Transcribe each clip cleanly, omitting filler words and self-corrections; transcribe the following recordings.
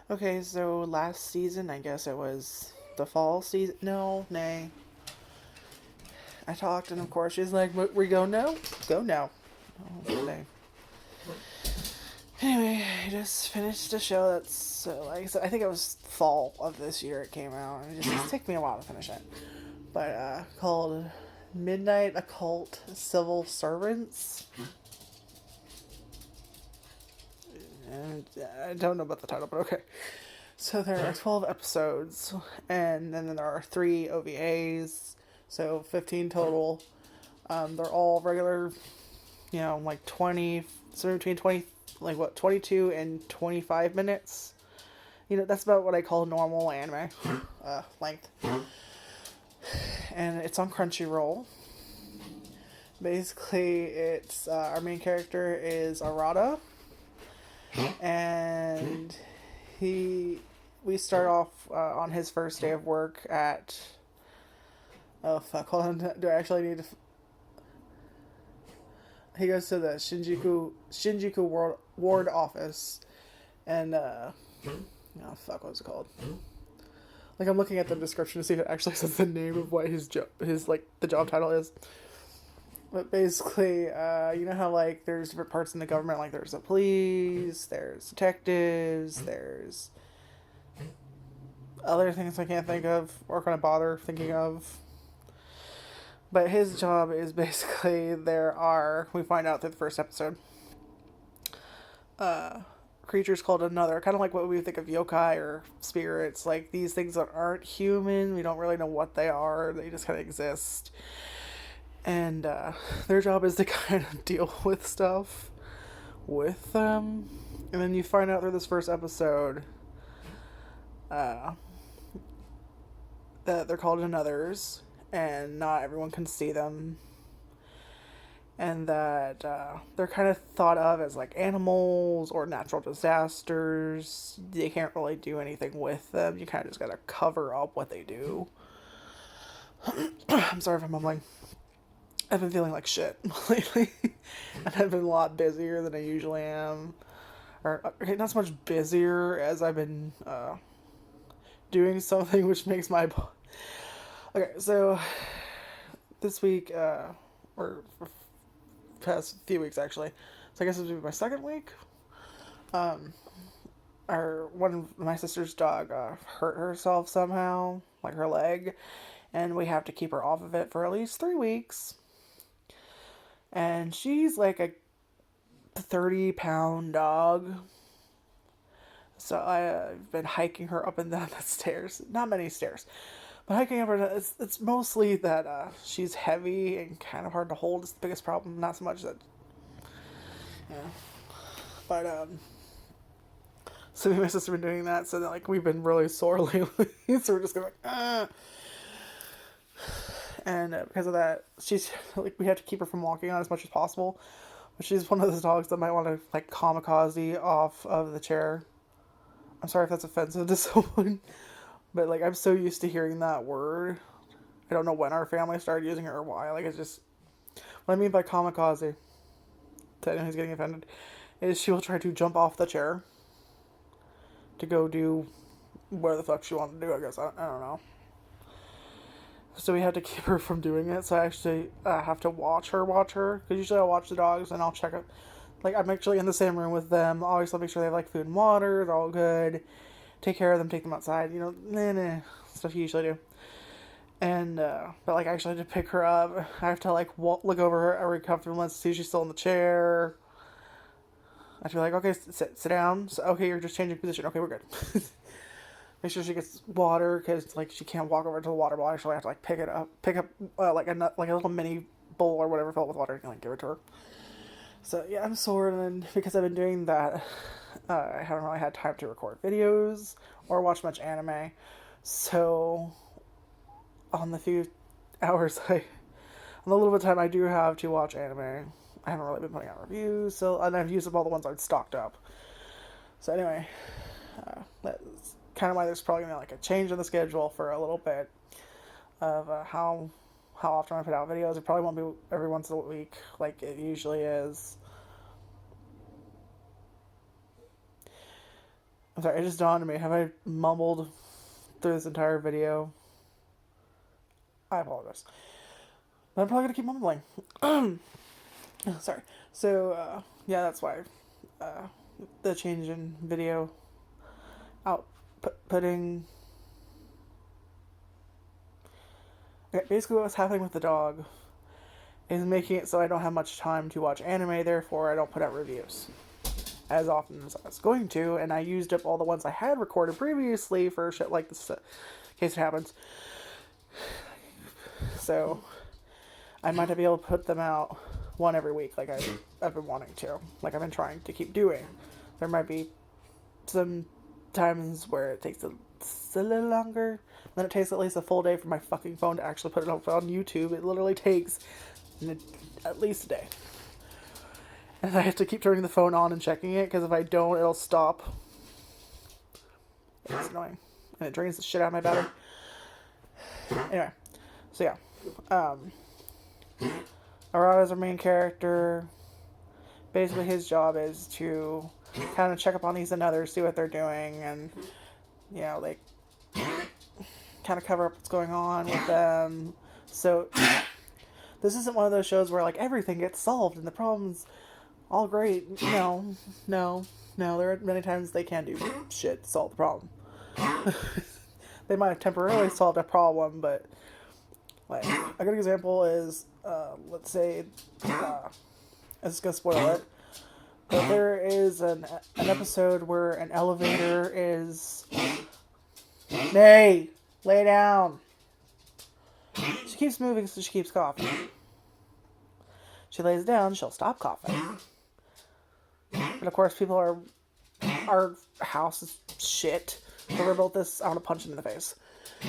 Okay, so last season, I guess it was the fall season. No, nay. I talked, and of course she's like, "We go now, go now." Oh, nay. Anyway, I just finished a show that's like I said, I think it was fall of this year it came out. And it took me a while to finish it, but called Midnight Occult Civil Servants. And I don't know about the title, but okay. So there are 12 episodes, and then there are 3 OVAs, so 15 total. They're all regular, like 20, somewhere between 20, like what, 22 and 25 minutes. That's about what I call normal anime length. And it's on Crunchyroll. Basically, it's our main character is Arata, and we start off on his first day of work at. Oh fuck! Hold on. Do I actually need to? He goes to the Shinjuku ward office, and oh fuck, what was it called? Like I'm looking at the description to see if it actually says the name of what his like the job title is. But basically, you know how like there's different parts in the government, like there's the police, there's detectives, there's other things I can't think of or gonna bother thinking of. But his job is basically we find out through the first episode, creatures called another, kind of like what we think of yokai or spirits, like these things that aren't human. We don't really know what they are. They just kind of exist. And their job is to kind of deal with stuff with them. And then you find out through this first episode that they're called anothers, and not everyone can see them. And that they're kind of thought of as like animals or natural disasters. You can't really do anything with them. You kind of just gotta cover up what they do. I'm sorry if I'm mumbling. I've been feeling like shit lately. And I've been a lot busier than I usually am. Or, okay, not so much busier as I've been doing something which makes my. Okay, so this week, or past few weeks actually, so I guess this would be my second week. One of my sister's dog hurt herself somehow, like her leg, and we have to keep her off of it for at least 3 weeks. And she's like a 30-pound dog. So I've been hiking her up and down the stairs. Not many stairs. But hiking up her, it's mostly that she's heavy and kind of hard to hold is the biggest problem. Not so much that. Yeah. But, so me and my sister have been doing that, so that, like, we've been really sore lately. So we're just going like, ah. And because of that, she's like, we have to keep her from walking on as much as possible. But she's one of those dogs that might want to like kamikaze off of the chair. I'm sorry if that's offensive to someone, but like I'm so used to hearing that word. I don't know when our family started using it or why. Like it's just what I mean by kamikaze. To anyone who's getting offended, is she will try to jump off the chair to go do where the fuck she wanted to do. I guess I don't know. So we had to keep her from doing it. So I actually have to watch her. Because usually I'll watch the dogs and I'll check it. Like, I'm actually in the same room with them. Always make sure they have, like, food and water. They're all good. Take care of them. Take them outside. Stuff you usually do. And, but, like, I actually had to pick her up. I have to, like, look over her every couple of months to see if she's still in the chair. I have to be like, okay, sit down. So, okay, you're just changing position. Okay, we're good. Make sure she gets water, because, like, she can't walk over to the water bowl. Actually, I have to, like, pick up, like, a little mini bowl or whatever filled with water and, like, give it to her. So, yeah, I'm sore, and then because I've been doing that, I haven't really had time to record videos or watch much anime. So, on the few hours on the little bit of time I do have to watch anime, I haven't really been putting out reviews, and I've used up all the ones I'd stocked up. So, anyway, that's kind of why there's probably going to be like a change in the schedule for a little bit of how often I put out videos. It probably won't be every once a week like it usually is. I'm sorry, it just dawned on me. Have I mumbled through this entire video? I apologize. But I'm probably going to keep mumbling. Sorry. So, yeah, that's why. The change in video outputting. Okay, basically what's happening with the dog is making it so I don't have much time to watch anime, therefore I don't put out reviews as often as I was going to, and I used up all the ones I had recorded previously for shit like this, in case it happens. So, I might not be able to put them out one every week like I've been wanting to, like I've been trying to keep doing. There might be some times where it takes a little longer. Then it takes at least a full day for my fucking phone to actually put it up on YouTube. It literally takes at least a day. And I have to keep turning the phone on and checking it, because if I don't, it'll stop. It's annoying. And it drains the shit out of my battery. Anyway, so yeah. Arata's our main character. Basically, his job is to kind of check up on these and others, see what they're doing, and, you know, like, kind of cover up what's going on with them. So, this isn't one of those shows where, like, everything gets solved and the problem's all great. No. There are many times they can do shit to solve the problem. They might have temporarily solved a problem, but, like, a good example is, let's say, I'm just gonna spoil it, but there is an episode where an elevator is... Nay! Lay down! She keeps moving, so she keeps coughing. She lays down, she'll stop coughing. But of course, people are... Our house is shit. Whoever built this, I want to punch him in the face. I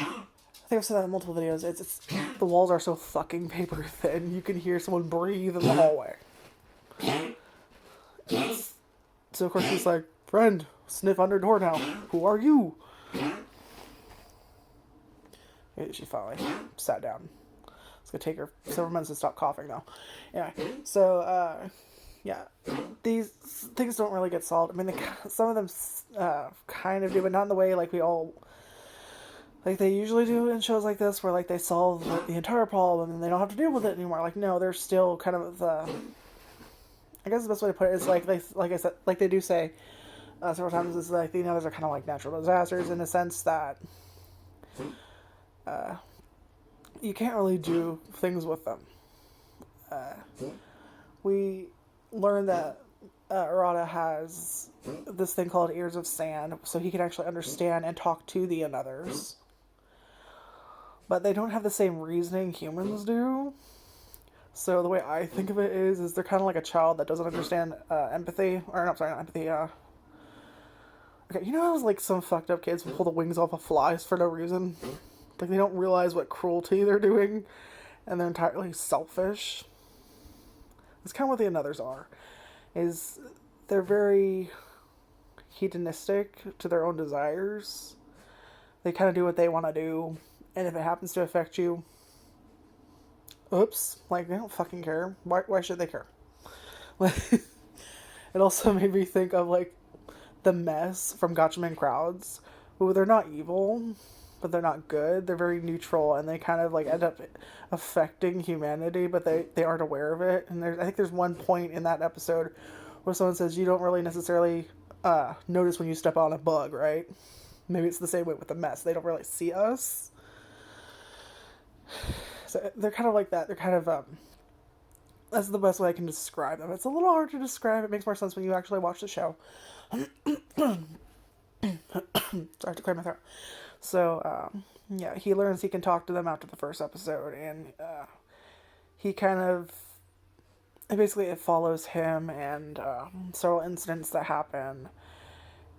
think I've said that in multiple videos. It's the walls are so fucking paper thin, you can hear someone breathe in the hallway. So of course she's like, friend, sniff under door now. Who are you? She finally sat down. It's gonna take her several minutes to stop coughing though. Anyway, so yeah, these things don't really get solved. I mean, some of them kind of do, but not in the way like like they usually do in shows like this, where like they solve the entire problem and they don't have to deal with it anymore. Like, no, they're still kind of I guess the best way to put it is like I said, like they do say several times, is like the others are kind of like natural disasters in the sense that you can't really do things with them. We learned that Arata has this thing called ears of sand, so he can actually understand and talk to the others. But they don't have the same reasoning humans do. So the way I think of it is they're kind of like a child that doesn't understand empathy. Or, no, sorry, not empathy. Okay, you know how like some fucked up kids pull the wings off of flies for no reason? Like, they don't realize what cruelty they're doing, and they're entirely selfish. That's kind of what the others are. Is they're very hedonistic to their own desires. They kind of do what they want to do, and if it happens to affect you, oops, like, they don't fucking care. Why should they care? Like, it also made me think of, like, the mess from Gatchaman Crowds, who they're not evil, but they're not good. They're very neutral, and they kind of, like, end up affecting humanity, but they aren't aware of it. And I think there's one point in that episode where someone says, you don't really necessarily notice when you step on a bug, right? Maybe it's the same way with the mess. They don't really see us. So they're kind of like that. They're kind of, that's the best way I can describe them. It's a little hard to describe. It makes more sense when you actually watch the show. Sorry to clear my throat. So, yeah, he learns he can talk to them after the first episode, and he kind of, basically it follows him and several incidents that happen,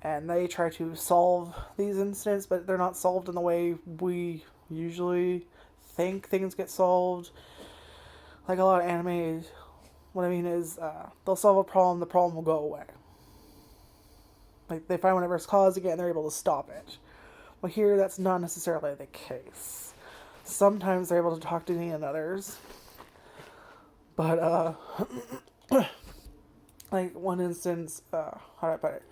and they try to solve these incidents, but they're not solved in the way we usually think things get solved. Like a lot of anime, what I mean is, they'll solve a problem, the problem will go away. Like, they find whatever it's causing it, and they're able to stop it. Well, here, that's not necessarily the case. Sometimes they're able to talk to me and others. But, like, one instance, how do I put it?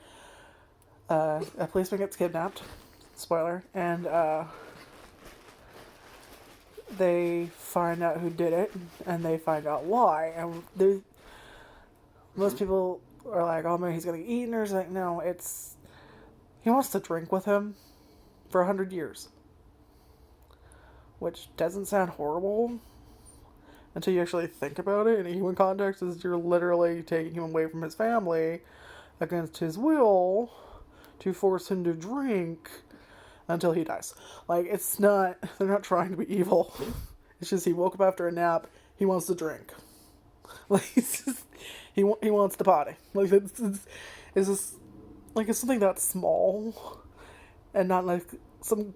A policeman gets kidnapped. Spoiler. And they find out who did it, and they find out why. And most people are like, oh man, he's gonna get eaten, or it's like, no, it's he wants to drink with him for 100 years. Which doesn't sound horrible until you actually think about it in a human context, is you're literally taking him away from his family against his will to force him to drink until he dies. Like, it's not, they're not trying to be evil. It's just he woke up after a nap, he wants to drink. Like, it's just, he wants to potty. Like, it's just, like, it's something that small and not like some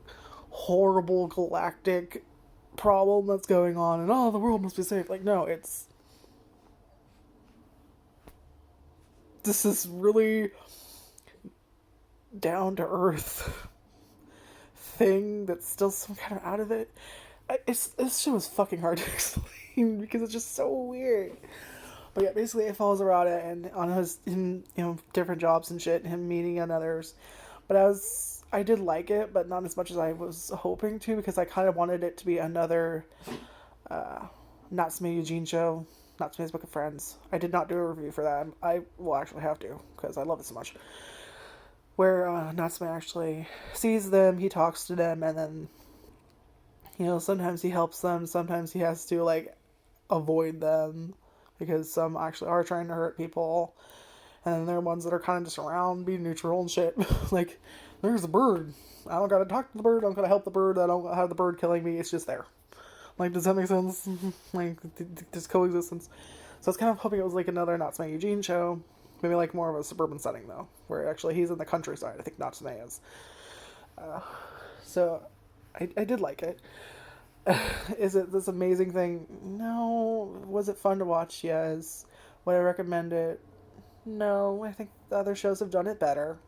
horrible galactic problem that's going on and oh, the world must be safe. Like, no, this is really down to earth thing that's still some kind of out of it. This show is fucking hard to explain because it's just so weird. But yeah, basically it follows Arata and on him, different jobs and shit, him meeting and others. But I did like it, but not as much as I was hoping to, because I kind of wanted it to be another Natsume Eugene show, Natsume's Book of Friends. I did not do a review for that. I will actually have to, because I love it so much. Where Natsume actually sees them, he talks to them, and then, sometimes he helps them, sometimes he has to, like, avoid them, because some actually are trying to hurt people. And then there are ones that are kind of just around, being neutral and shit. Like, there's a bird. I don't gotta talk to the bird, I don't gotta help the bird, I don't have the bird killing me, it's just there. Like, does that make sense? Like, this coexistence. So I was kind of hoping it was like another Natsume Eugene show. Maybe like more of a suburban setting, though. Where actually he's in the countryside, I think Natsume is. So, I did like it. Is it this amazing thing? No. Was it fun to watch? Yes. Would I recommend it? No. I think the other shows have done it better.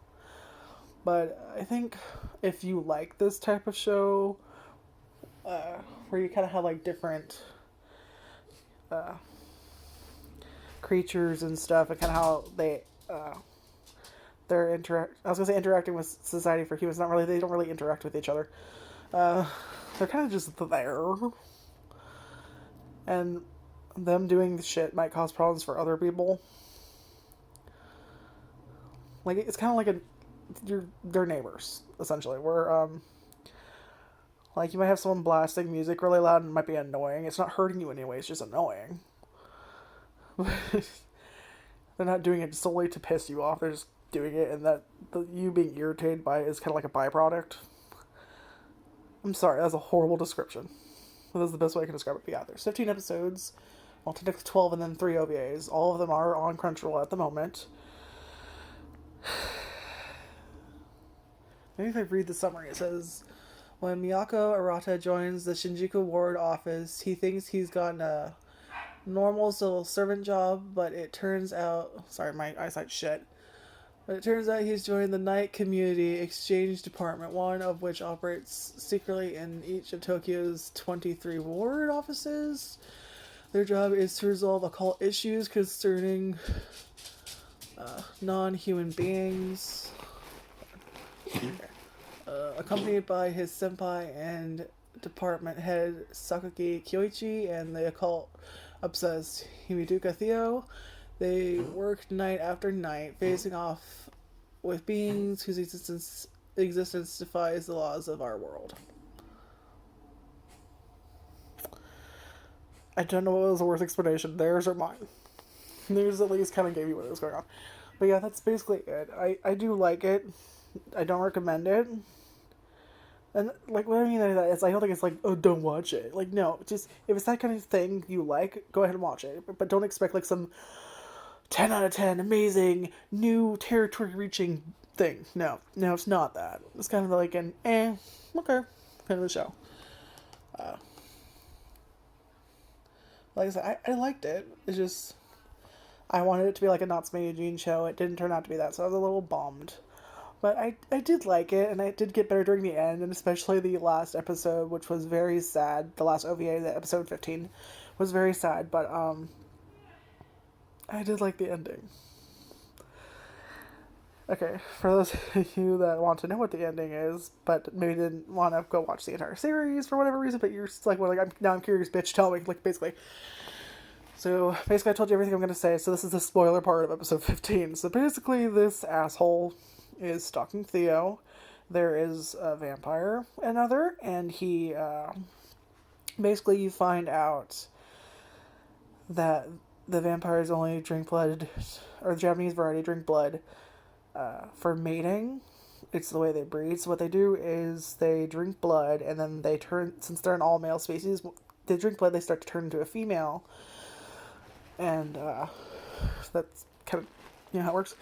But I think if you like this type of show, where you kind of have like different creatures and stuff, and kind of how they're I was gonna say interacting with Society for Humans. Not really. They don't really interact with each other. They're kind of just there, and them doing the shit might cause problems for other people. Like, it's kind of like they're neighbors essentially. Where like, you might have someone blasting music really loud and it might be annoying. It's not hurting you anyway. It's just annoying. They're not doing it solely to piss you off. They're just doing it, and that you being irritated by it is kind of like a byproduct. I'm sorry, that's a horrible description. That's the best way I can describe it. But yeah, there's 15 episodes. Well, technically 12 and then 3 OVAs. All of them are on Crunchyroll at the moment. Maybe if I read the summary, it says, when Miyako Arata joins the Shinjuku ward office, he thinks he's gotten a normal civil servant job, but it turns out... Sorry, my eyesight's shit. But it turns out he's joined the Night Community Exchange Department, one of which operates secretly in each of Tokyo's 23 ward offices. Their job is to resolve occult issues concerning non-human beings. Accompanied by his senpai and department head Sakaki Kyoichi and the occult obsessed Himiduka Theo, they work night after night, facing off with beings whose existence defies the laws of our world. I don't know what was the worst explanation, theirs or mine. Theirs at least kind of gave you what was going on. But yeah, that's basically it. I do like it. I don't recommend it. And, like, what I mean by that is, I don't think it's like, oh, don't watch it. Like, no, just, if it's that kind of thing you like, go ahead and watch it. But don't expect, like, some 10 out of 10, amazing, new territory-reaching thing. No, it's not that. It's kind of like an, okay, kind of a show. Like I said, I liked it. It's just, I wanted it to be like a Natsume Eugene show. It didn't turn out to be that, so I was a little bummed. But I did like it, and I did get better during the end, and especially the last episode, which was very sad. The last OVA, the episode 15, was very sad, but I did like the ending. Okay, for those of you that want to know what the ending is, but maybe didn't want to go watch the entire series for whatever reason, but you're just like, well, like, I'm curious, bitch, tell me, like, basically. So, basically, I told you everything I'm going to say, so this is the spoiler part of episode 15. So, basically, this asshole is stalking Theo. There is a vampire, another, and he, basically, you find out that the vampires only drink blood, or the Japanese variety drink blood, for mating. It's the way they breed. So what they do is they drink blood, and then they turn, since they're an all-male species, they drink blood, they start to turn into a female. And that's kind of, you know how it works.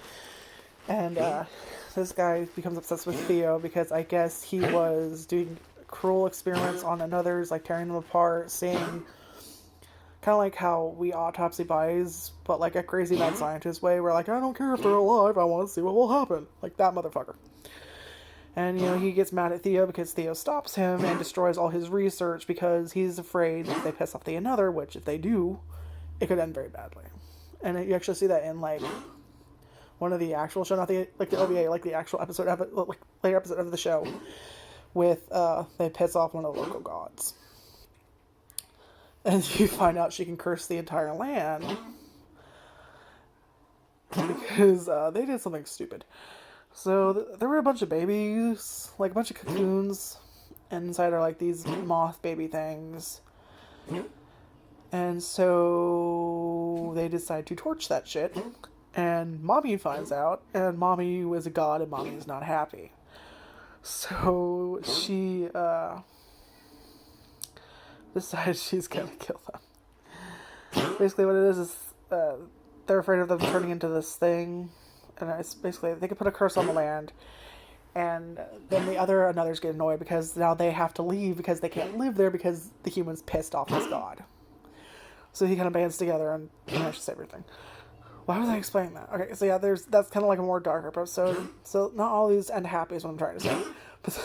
And this guy becomes obsessed with Theo because I guess he was doing cruel experiments on others, like tearing them apart, seeing kind of like how we autopsy bodies, but like a crazy mad scientist way, where like, I don't care if they're alive, I want to see what will happen. Like that motherfucker. And, you know, he gets mad at Theo because Theo stops him and destroys all his research because he's afraid if they piss off the another, which if they do, it could end very badly. And you actually see that in, like, one of the actual show, not the, like, the OVA, like, the actual episode of it, like, later episode of the show, with, they piss off one of the local gods. And you find out she can curse the entire land because they did something stupid. So there were a bunch of babies, like a bunch of cocoons, and inside are like these moth baby things. And so they decide to torch that shit. And Mommy finds out, and Mommy was a god, and Mommy is not happy. So she decides she's gonna kill them. Basically what it is they're afraid of them turning into this thing. And it's basically, they can put a curse on the land. And then the others get annoyed because now they have to leave because they can't live there because the humans pissed off this god. So he kind of bands together and finishes everything. Why was I explaining that? Okay, so yeah, that's kind of like a more darker episode. So not all these end happy is what I'm trying to say. But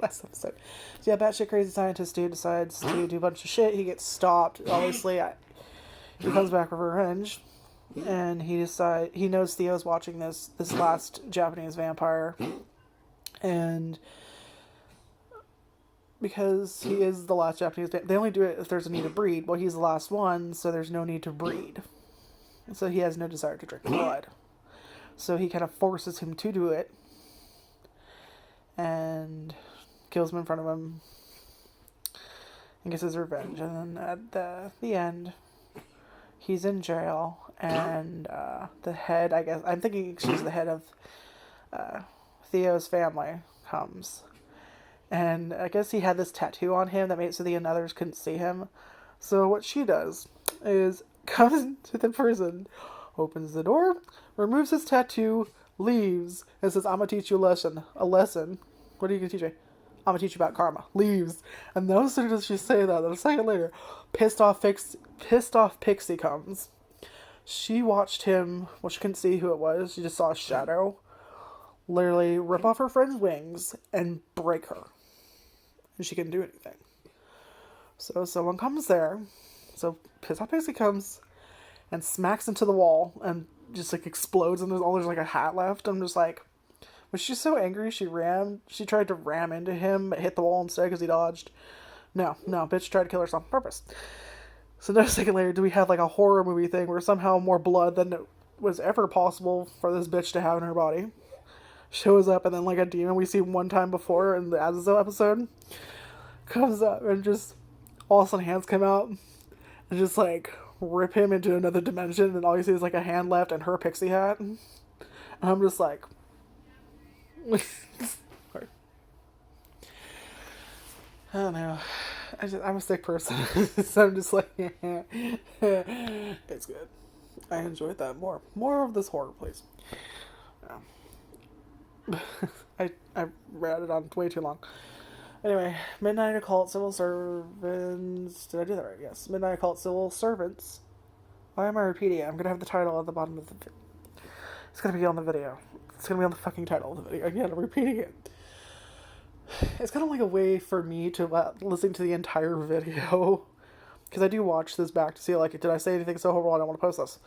last episode. So yeah, batshit crazy scientist dude decides to do a bunch of shit. He gets stopped. Obviously, he comes back with revenge. And he knows Theo's watching this last Japanese vampire. And because he is the last Japanese vampire, they only do it if there's a need to breed. Well, he's the last one, so there's no need to breed. So he has no desire to drink blood. So he kind of forces him to do it. And kills him in front of him. And gets his revenge. And then at the end, he's in jail. And the head, I guess, I'm thinking she's the head of Theo's family, comes. And I guess he had this tattoo on him that made it so the others couldn't see him. So what she does is comes into the prison, opens the door, removes his tattoo, leaves, and says, I'm going to teach you a lesson. What are you going to teach me? I'm going to teach you about karma. Leaves. And no sooner does she say that, then a second later, pissed off Pixie comes. She watched him, well, she couldn't see who it was, she just saw a shadow, literally rip off her friend's wings and break her. And she couldn't do anything. So someone comes there, so Pissed Off Pixie comes and smacks into the wall and just like explodes, and there's like a hat left. I'm just like, was she so angry she tried to ram into him, but hit the wall instead because he dodged? No, bitch tried to kill herself on purpose. So now a second later, do we have like a horror movie thing where somehow more blood than it was ever possible for this bitch to have in her body shows up, and then like a demon we see one time before in the Azazel episode comes up and just all of a sudden hands come out and just like rip him into another dimension, and all you see is like a hand left and her pixie hat. And I'm just like I don't know. I'm a sick person. So I'm just like, it's good. I enjoyed that more. More of this horror, please. Yeah. I read it on way too long. Anyway, Midnight Occult Civil Servants. Did I do that right? Yes. Midnight Occult Civil Servants. Why am I repeating it? I'm going to have the title at the bottom of the video. It's going to be on the video. It's going to be on the fucking title of the video. Again, I'm repeating it. It's kind of like a way for me to listen to the entire video. Because I do watch this back to see, like, did I say anything so horrible I don't want to post this?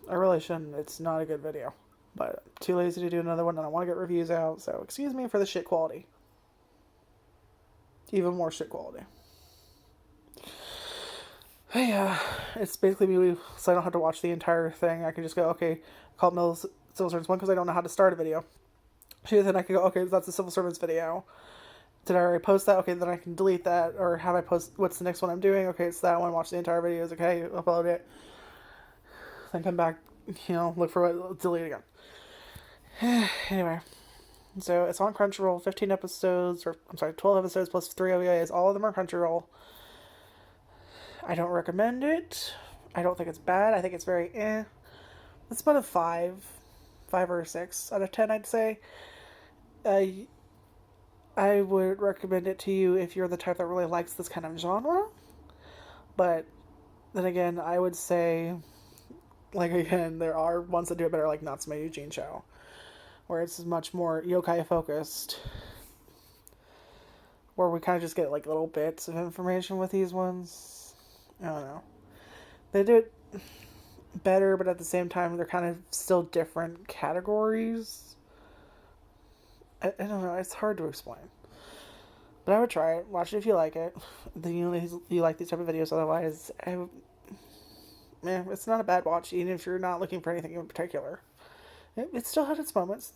I really shouldn't. It's not a good video. But I'm too lazy to do another one, and I want to get reviews out, so excuse me for the shit quality. Even more shit quality. Hey, it's basically me, so I don't have to watch the entire thing. I can just go, okay, Call Mills Civil Servants 1 because I don't know how to start a video. Then I can go, okay, that's the Civil Servants video. Did I already post that? Okay, then I can delete that, or have I post, what's the next one I'm doing? Okay, it's that one, watch the entire video, it's okay, upload it. Then come back, look for it, delete it again. Anyway, so it's on Crunchyroll, 15 episodes, 12 episodes plus 3 OVAs, all of them are Crunchyroll. I don't recommend it. I don't think it's bad. I think it's very It's about a 5 or a 6 out of 10, I'd say. I would recommend it to you if you're the type that really likes this kind of genre. But then again, I would say, again, there are ones that do it better, like Natsume Eugene Show, where it's much more yokai focused, where we kind of just get little bits of information with these ones. I don't know. They do it better, but at the same time, they're kind of still different categories. I don't know. It's hard to explain. But I would try it. Watch it if you like it. You like these type of videos. Otherwise, it's not a bad watch, even if you're not looking for anything in particular. It still had its moments.